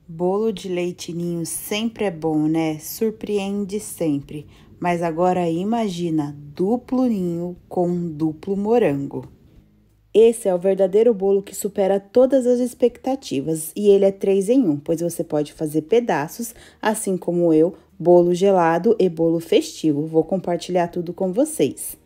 Bolo de leite ninho sempre é bom, né? Surpreende sempre. Mas agora imagina duplo ninho com duplo morango. Esse é o verdadeiro bolo que supera todas as expectativas e ele é 3 em 1, pois você pode fazer pedaços, assim como eu, bolo gelado e bolo festivo. Vou compartilhar tudo com vocês.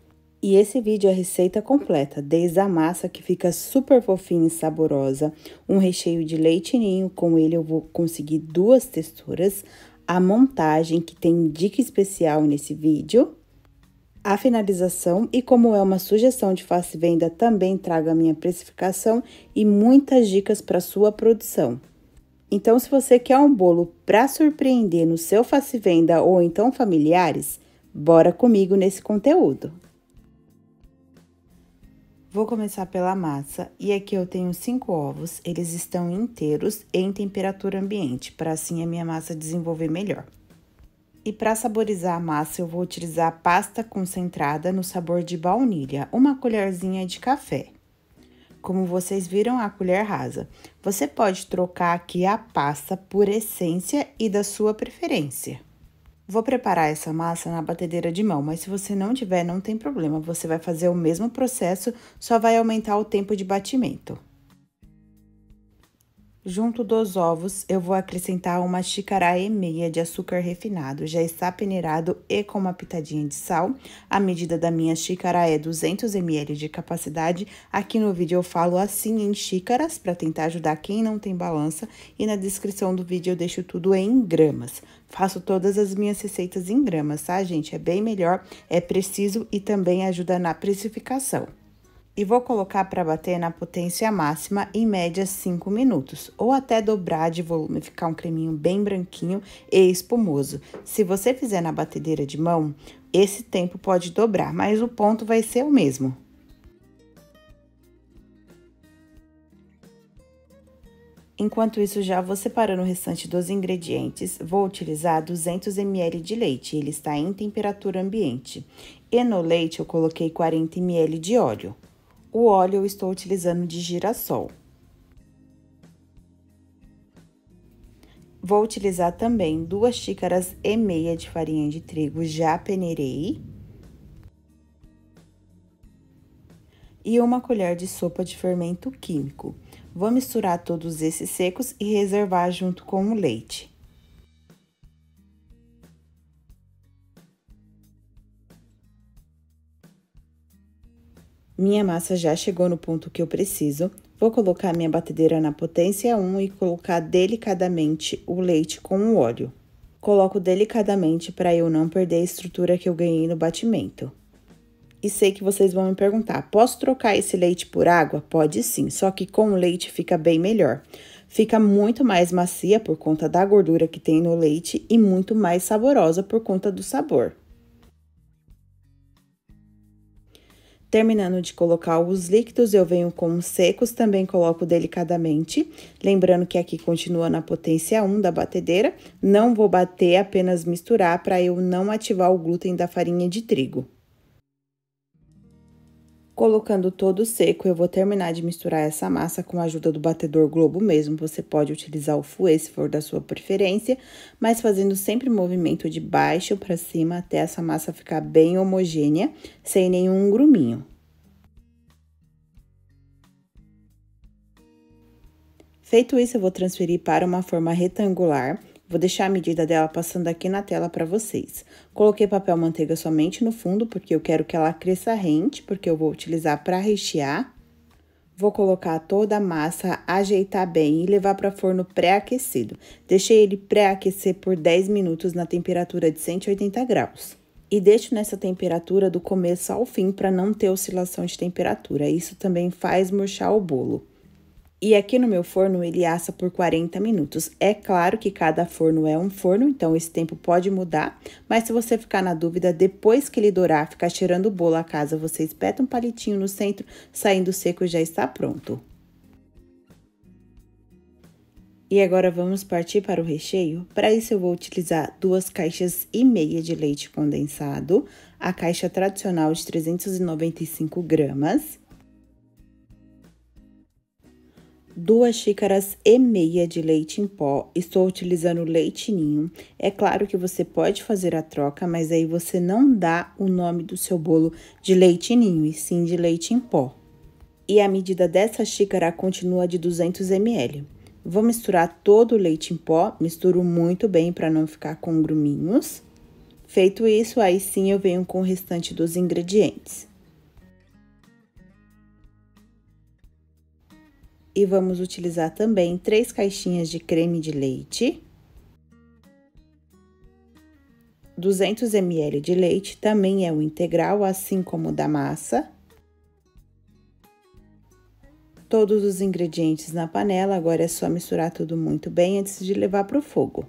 E esse vídeo é a receita completa, desde a massa que fica super fofinha e saborosa, um recheio de leite ninho, com ele eu vou conseguir 2 texturas, a montagem que tem dica especial nesse vídeo, a finalização e como é uma sugestão de fácil venda, também trago a minha precificação e muitas dicas para sua produção. Então, se você quer um bolo para surpreender no seu fácil venda ou então familiares, bora comigo nesse conteúdo. Vou começar pela massa, e aqui eu tenho 5 ovos, eles estão inteiros em temperatura ambiente, para assim a minha massa desenvolver melhor. E para saborizar a massa, eu vou utilizar pasta concentrada no sabor de baunilha, uma colherzinha de café. Como vocês viram, a colher rasa. Você pode trocar aqui a pasta por essência e da sua preferência. Vou preparar essa massa na batedeira de mão, mas se você não tiver, não tem problema. Você vai fazer o mesmo processo, só vai aumentar o tempo de batimento. Junto dos ovos, eu vou acrescentar 1,5 xícaras de açúcar refinado. Já está peneirado e com uma pitadinha de sal. A medida da minha xícara é 200 ml de capacidade. Aqui no vídeo eu falo assim em xícaras, para tentar ajudar quem não tem balança. E na descrição do vídeo eu deixo tudo em gramas. Faço todas as minhas receitas em gramas, tá, gente? É bem melhor, é preciso e também ajuda na precificação. E vou colocar para bater na potência máxima, em média 5 minutos, ou até dobrar de volume, ficar um creminho bem branquinho e espumoso. Se você fizer na batedeira de mão, esse tempo pode dobrar, mas o ponto vai ser o mesmo. Enquanto isso, já vou separando o restante dos ingredientes. Vou utilizar 200 ml de leite, ele está em temperatura ambiente. E no leite, eu coloquei 40 ml de óleo. O óleo eu estou utilizando de girassol. Vou utilizar também 2,5 xícaras de farinha de trigo, já peneirei. E 1 colher de sopa de fermento químico. Vou misturar todos esses secos e reservar junto com o leite. Minha massa já chegou no ponto que eu preciso. Vou colocar minha batedeira na potência 1 e colocar delicadamente o leite com o óleo. Coloco delicadamente para eu não perder a estrutura que eu ganhei no batimento. E sei que vocês vão me perguntar, posso trocar esse leite por água? Pode sim, só que com o leite fica bem melhor. Fica muito mais macia por conta da gordura que tem no leite e muito mais saborosa por conta do sabor. Terminando de colocar os líquidos, eu venho com os secos, também coloco delicadamente. Lembrando que aqui continua na potência 1 da batedeira. Não vou bater, apenas misturar para eu não ativar o glúten da farinha de trigo. Colocando todo seco, eu vou terminar de misturar essa massa com a ajuda do batedor Globo mesmo. Você pode utilizar o fouet se for da sua preferência, mas fazendo sempre movimento de baixo para cima até essa massa ficar bem homogênea, sem nenhum gruminho. Feito isso, eu vou transferir para uma forma retangular. Vou deixar a medida dela passando aqui na tela para vocês. Coloquei papel manteiga somente no fundo, porque eu quero que ela cresça rente, porque eu vou utilizar para rechear. Vou colocar toda a massa, ajeitar bem e levar para forno pré-aquecido. Deixei ele pré-aquecer por 10 minutos na temperatura de 180 graus. E deixo nessa temperatura do começo ao fim para não ter oscilação de temperatura. Isso também faz murchar o bolo. E aqui no meu forno, ele assa por 40 minutos. É claro que cada forno é um forno, então esse tempo pode mudar. Mas se você ficar na dúvida, depois que ele dourar, ficar cheirando o bolo a casa, você espeta um palitinho no centro, saindo seco já está pronto. E agora, vamos partir para o recheio? Para isso, eu vou utilizar 2,5 caixas de leite condensado, a caixa tradicional de 395 gramas. 2,5 xícaras de leite em pó. Estou utilizando leite ninho. É claro que você pode fazer a troca, mas aí você não dá o nome do seu bolo de leite ninho, e sim de leite em pó. E a medida dessa xícara continua de 200 ml. Vou misturar todo o leite em pó, misturo muito bem para não ficar com gruminhos. Feito isso, aí sim eu venho com o restante dos ingredientes. E vamos utilizar também 3 caixinhas de creme de leite. 200 ml de leite, também é o integral, assim como o da massa. Todos os ingredientes na panela, agora é só misturar tudo muito bem antes de levar para o fogo.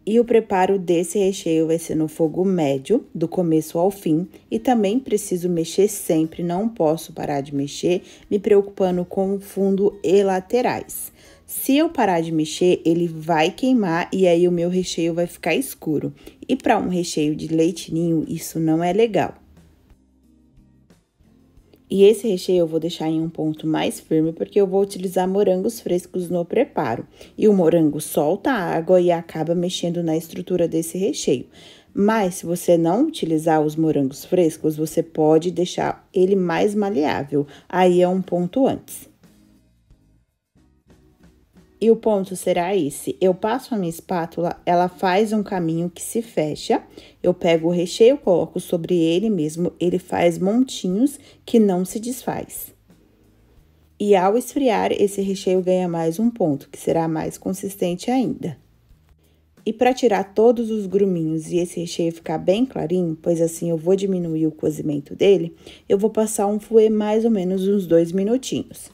E o preparo desse recheio vai ser no fogo médio, do começo ao fim, e também preciso mexer sempre, não posso parar de mexer, me preocupando com o fundo e laterais. Se eu parar de mexer, ele vai queimar e aí o meu recheio vai ficar escuro. E para um recheio de leite ninho, isso não é legal. E esse recheio eu vou deixar em um ponto mais firme, porque eu vou utilizar morangos frescos no preparo. E o morango solta a água e acaba mexendo na estrutura desse recheio. Mas, se você não utilizar os morangos frescos, você pode deixar ele mais maleável. Aí é um ponto antes. E o ponto será esse: eu passo a minha espátula, ela faz um caminho que se fecha, eu pego o recheio, coloco sobre ele mesmo, ele faz montinhos que não se desfaz. E ao esfriar, esse recheio ganha mais um ponto, que será mais consistente ainda. E para tirar todos os gruminhos e esse recheio ficar bem clarinho, pois assim eu vou diminuir o cozimento dele, eu vou passar um fouet mais ou menos uns 2 minutinhos.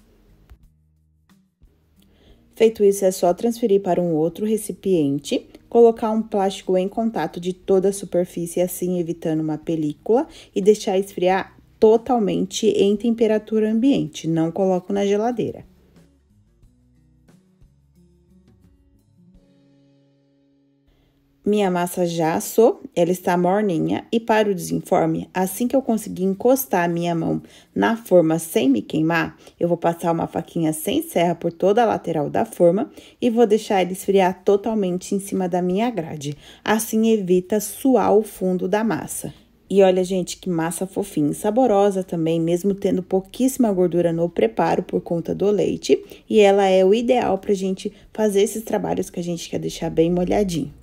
Feito isso, é só transferir para um outro recipiente, colocar um plástico em contato de toda a superfície, assim evitando uma película, e deixar esfriar totalmente em temperatura ambiente, não coloco na geladeira. Minha massa já assou, ela está morninha, e para o desenforme, assim que eu conseguir encostar a minha mão na forma sem me queimar, eu vou passar uma faquinha sem serra por toda a lateral da forma e vou deixar ele esfriar totalmente em cima da minha grade. Assim evita suar o fundo da massa. E olha, gente, que massa fofinha e saborosa também, mesmo tendo pouquíssima gordura no preparo por conta do leite. E ela é o ideal pra gente fazer esses trabalhos que a gente quer deixar bem molhadinho.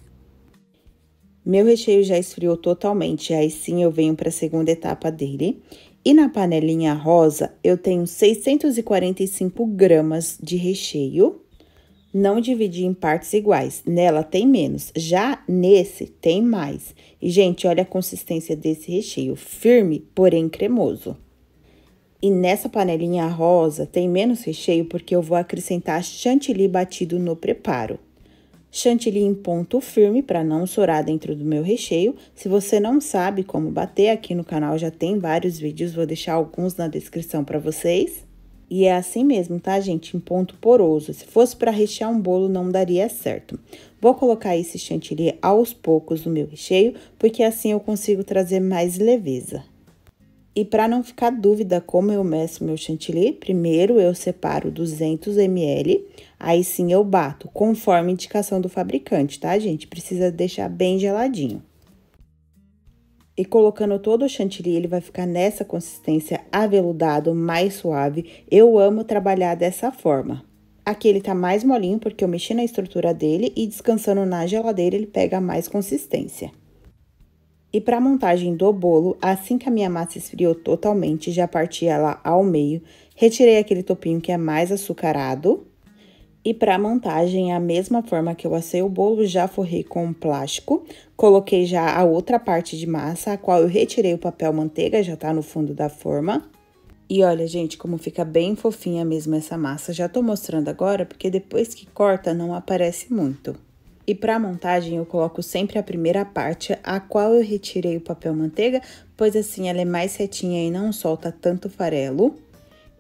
Meu recheio já esfriou totalmente, aí sim eu venho para a segunda etapa dele. E na panelinha rosa, eu tenho 645 gramas de recheio. Não dividi em partes iguais, nela tem menos, já nesse tem mais. E, gente, olha a consistência desse recheio, firme, porém cremoso. E nessa panelinha rosa tem menos recheio porque eu vou acrescentar chantilly batido no preparo. Chantilly em ponto firme para não sorar dentro do meu recheio. Se você não sabe como bater, aqui no canal já tem vários vídeos, vou deixar alguns na descrição para vocês. E é assim mesmo, tá, gente? Em ponto poroso. Se fosse para rechear um bolo, não daria certo. Vou colocar esse chantilly aos poucos no meu recheio, porque assim eu consigo trazer mais leveza. E para não ficar dúvida como eu meço meu chantilly, primeiro eu separo 200 ml, aí sim eu bato, conforme a indicação do fabricante, tá, gente? Precisa deixar bem geladinho. E colocando todo o chantilly, ele vai ficar nessa consistência aveludado, mais suave. Eu amo trabalhar dessa forma. Aqui ele tá mais molinho, porque eu mexi na estrutura dele e descansando na geladeira, ele pega mais consistência. E para a montagem do bolo, assim que a minha massa esfriou totalmente, já parti ela ao meio, retirei aquele topinho que é mais açucarado. E para a montagem, a mesma forma que eu assei o bolo, já forrei com um plástico, coloquei já a outra parte de massa, a qual eu retirei o papel manteiga, já tá no fundo da forma. E olha, gente, como fica bem fofinha mesmo essa massa. Já tô mostrando agora, porque depois que corta, não aparece muito. E para a montagem, eu coloco sempre a primeira parte, a qual eu retirei o papel manteiga, pois assim ela é mais retinha e não solta tanto farelo.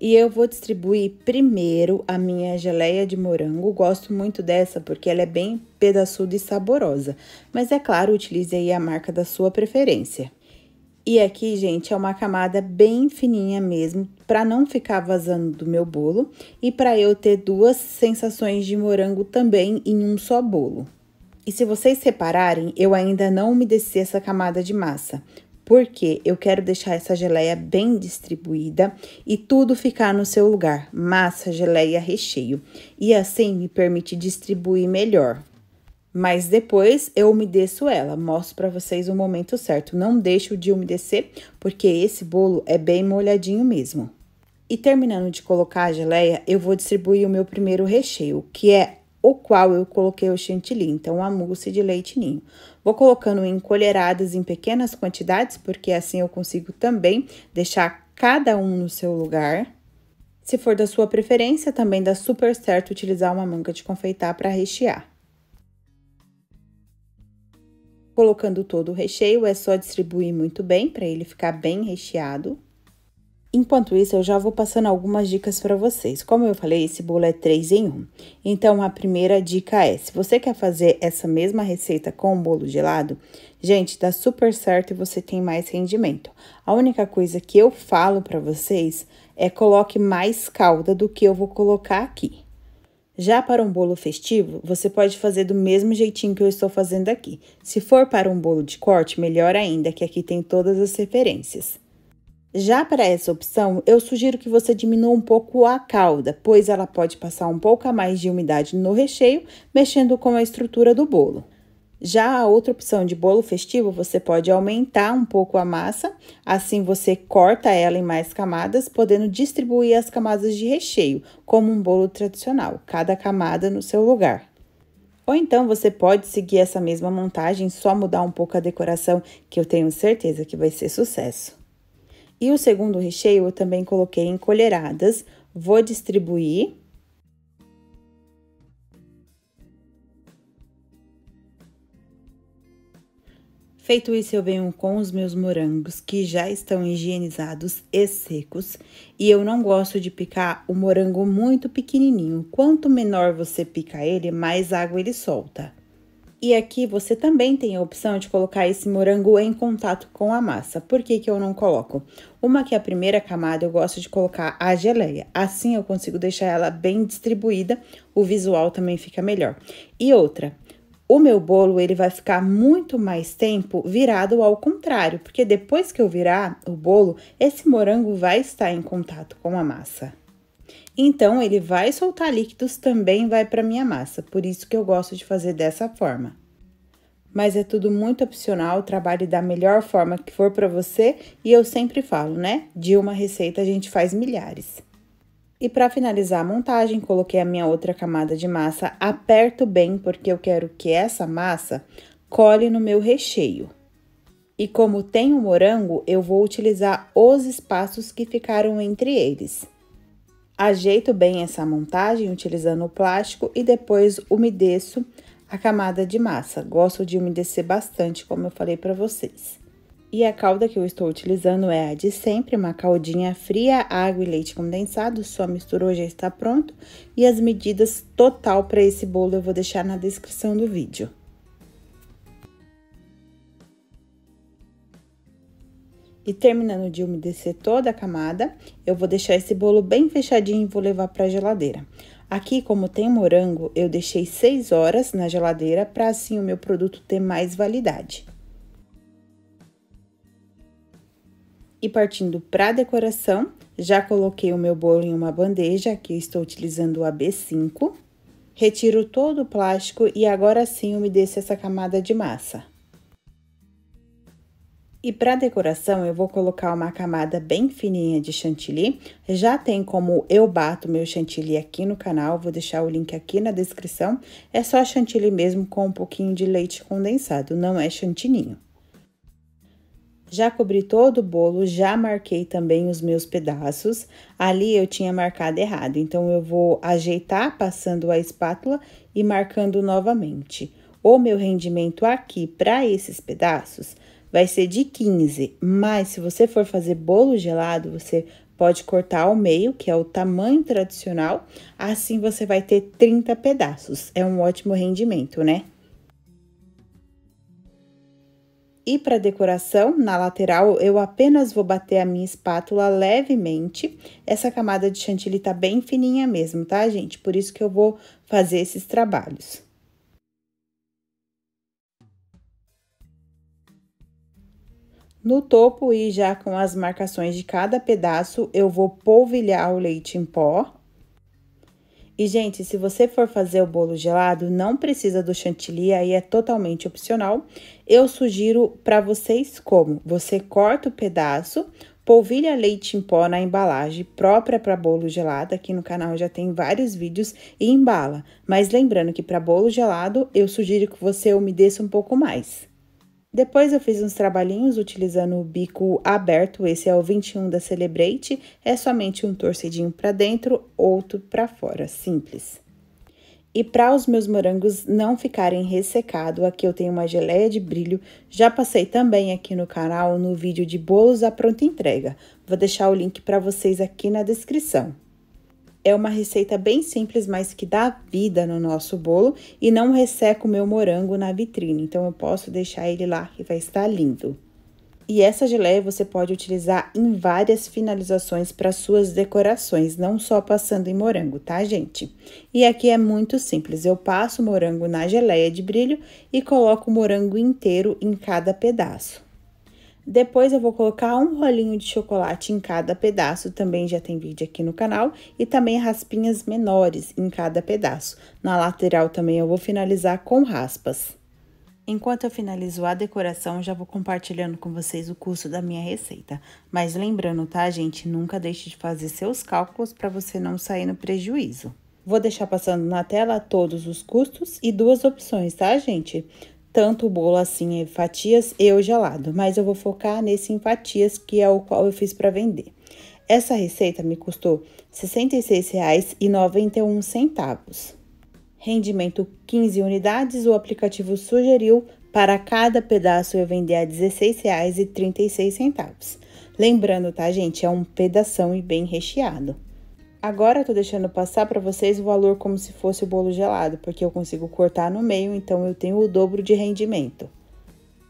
E eu vou distribuir primeiro a minha geleia de morango, gosto muito dessa porque ela é bem pedaçuda e saborosa. Mas é claro, utilize aí a marca da sua preferência. E aqui, gente, é uma camada bem fininha mesmo, para não ficar vazando do meu bolo e para eu ter duas sensações de morango também em um só bolo. E se vocês separarem, eu ainda não umedeci essa camada de massa, porque eu quero deixar essa geleia bem distribuída e tudo ficar no seu lugar, massa, geleia, recheio. E assim me permite distribuir melhor. Mas depois eu umedeço ela, mostro para vocês o momento certo. Não deixo de umedecer, porque esse bolo é bem molhadinho mesmo. E terminando de colocar a geleia, eu vou distribuir o meu primeiro recheio, que é o qual eu coloquei o chantilly, então a mousse de leite ninho. Vou colocando em colheradas em pequenas quantidades, porque assim eu consigo também deixar cada um no seu lugar. Se for da sua preferência, também dá super certo utilizar uma manga de confeitar para rechear. Colocando todo o recheio, é só distribuir muito bem para ele ficar bem recheado. Enquanto isso, eu já vou passando algumas dicas para vocês. Como eu falei, esse bolo é 3 em 1. Então, a primeira dica é, se você quer fazer essa mesma receita com bolo gelado, gente, dá super certo e você tem mais rendimento. A única coisa que eu falo para vocês é coloque mais calda do que eu vou colocar aqui. Já para um bolo festivo, você pode fazer do mesmo jeitinho que eu estou fazendo aqui. Se for para um bolo de corte, melhor ainda, que aqui tem todas as referências. Já para essa opção, eu sugiro que você diminua um pouco a calda, pois ela pode passar um pouco a mais de umidade no recheio, mexendo com a estrutura do bolo. Já a outra opção de bolo festivo, você pode aumentar um pouco a massa, assim você corta ela em mais camadas, podendo distribuir as camadas de recheio, como um bolo tradicional, cada camada no seu lugar. Ou então, você pode seguir essa mesma montagem, só mudar um pouco a decoração, que eu tenho certeza que vai ser sucesso. E o segundo recheio eu também coloquei em colheradas, vou distribuir. Feito isso, eu venho com os meus morangos, que já estão higienizados e secos. E eu não gosto de picar o morango muito pequenininho. Quanto menor você pica ele, mais água ele solta. E aqui você também tem a opção de colocar esse morango em contato com a massa. Por que que eu não coloco? Uma que é a primeira camada, eu gosto de colocar a geleia. Assim eu consigo deixar ela bem distribuída, o visual também fica melhor. E outra, o meu bolo, ele vai ficar muito mais tempo virado ao contrário, porque depois que eu virar o bolo, esse morango vai estar em contato com a massa. Então, ele vai soltar líquidos, também vai para minha massa, por isso que eu gosto de fazer dessa forma. Mas é tudo muito opcional, trabalhe da melhor forma que for para você, e eu sempre falo, né? De uma receita a gente faz milhares. E para finalizar a montagem, coloquei a minha outra camada de massa, aperto bem, porque eu quero que essa massa cole no meu recheio. E como tem o morango, eu vou utilizar os espaços que ficaram entre eles. Ajeito bem essa montagem utilizando o plástico e depois umedeço a camada de massa. Gosto de umedecer bastante, como eu falei para vocês. E a calda que eu estou utilizando é a de sempre, uma caldinha fria, água e leite condensado, só misturou, já está pronto. E as medidas total para esse bolo eu vou deixar na descrição do vídeo. E terminando de umedecer toda a camada, eu vou deixar esse bolo bem fechadinho e vou levar para a geladeira. Aqui, como tem morango, eu deixei 6 horas na geladeira para assim o meu produto ter mais validade. E partindo para a decoração, já coloquei o meu bolo em uma bandeja, aqui eu estou utilizando a B5. Retiro todo o plástico e agora sim umedeço essa camada de massa. E para decoração, eu vou colocar uma camada bem fininha de chantilly. Já tem como eu bato meu chantilly aqui no canal, vou deixar o link aqui na descrição. É só chantilly mesmo com um pouquinho de leite condensado, não é chantininho. Já cobri todo o bolo, já marquei também os meus pedaços. Ali eu tinha marcado errado, então eu vou ajeitar passando a espátula e marcando novamente. O meu rendimento aqui para esses pedaços vai ser de 15, mas se você for fazer bolo gelado, você pode cortar ao meio, que é o tamanho tradicional, assim você vai ter 30 pedaços. É um ótimo rendimento, né? E para decoração, na lateral, eu apenas vou bater a minha espátula levemente. Essa camada de chantilly tá bem fininha mesmo, tá, gente? Por isso que eu vou fazer esses trabalhos. No topo e já com as marcações de cada pedaço, eu vou polvilhar o leite em pó. E, gente, se você for fazer o bolo gelado, não precisa do chantilly, aí é totalmente opcional. Eu sugiro para vocês como: você corta o pedaço, polvilha leite em pó na embalagem própria para bolo gelado. Aqui no canal já tem vários vídeos e embala. Mas lembrando que para bolo gelado, eu sugiro que você umedeça um pouco mais. Depois eu fiz uns trabalhinhos utilizando o bico aberto, esse é o 21 da Celebrate, é somente um torcidinho para dentro, outro para fora, simples. E para os meus morangos não ficarem ressecados, aqui eu tenho uma geleia de brilho, já passei também aqui no canal no vídeo de bolos à pronta entrega. Vou deixar o link para vocês aqui na descrição. É uma receita bem simples, mas que dá vida no nosso bolo e não resseca o meu morango na vitrine. Então, eu posso deixar ele lá que vai estar lindo. E essa geleia você pode utilizar em várias finalizações para suas decorações, não só passando em morango, tá, gente? E aqui é muito simples, eu passo o morango na geleia de brilho e coloco o morango inteiro em cada pedaço. Depois, eu vou colocar um rolinho de chocolate em cada pedaço, também já tem vídeo aqui no canal, e também raspinhas menores em cada pedaço. Na lateral também eu vou finalizar com raspas. Enquanto eu finalizo a decoração, já vou compartilhando com vocês o custo da minha receita. Mas lembrando, tá, gente? Nunca deixe de fazer seus cálculos para você não sair no prejuízo. Vou deixar passando na tela todos os custos e duas opções, tá, gente? Tanto o bolo assim em fatias e o gelado, mas eu vou focar nesse em fatias, que é o qual eu fiz para vender. Essa receita me custou R$ 66,91. Rendimento 15 unidades, o aplicativo sugeriu para cada pedaço eu vender a R$ 16,36. Lembrando, tá, gente? É um pedação e bem recheado. Agora, eu tô deixando passar para vocês o valor como se fosse o bolo gelado, porque eu consigo cortar no meio, então eu tenho o dobro de rendimento.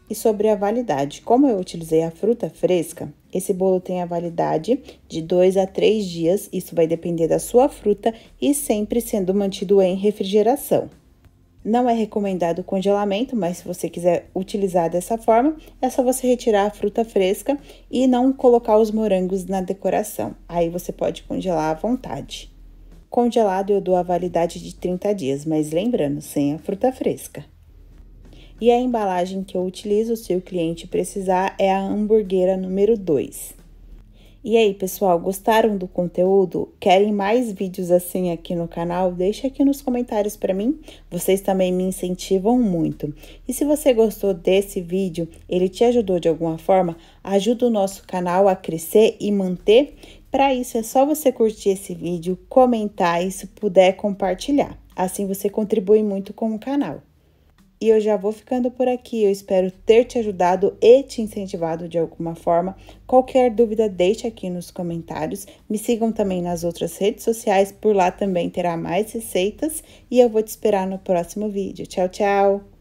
E sobre a validade, como eu utilizei a fruta fresca, esse bolo tem a validade de 2 a 3 dias, isso vai depender da sua fruta e sempre sendo mantido em refrigeração. Não é recomendado o congelamento, mas se você quiser utilizar dessa forma, é só você retirar a fruta fresca e não colocar os morangos na decoração. Aí você pode congelar à vontade. Congelado eu dou a validade de 30 dias, mas lembrando, sem a fruta fresca. E a embalagem que eu utilizo, se o cliente precisar, é a hamburguera número 2. E aí, pessoal, gostaram do conteúdo? Querem mais vídeos assim aqui no canal? Deixa aqui nos comentários para mim, vocês também me incentivam muito. E se você gostou desse vídeo, ele te ajudou de alguma forma, ajuda o nosso canal a crescer e manter. Para isso, é só você curtir esse vídeo, comentar e, se puder, compartilhar. Assim você contribui muito com o canal. E eu já vou ficando por aqui, eu espero ter te ajudado e te incentivado de alguma forma. Qualquer dúvida, deixe aqui nos comentários. Me sigam também nas outras redes sociais, por lá também terá mais receitas. E eu vou te esperar no próximo vídeo. Tchau, tchau!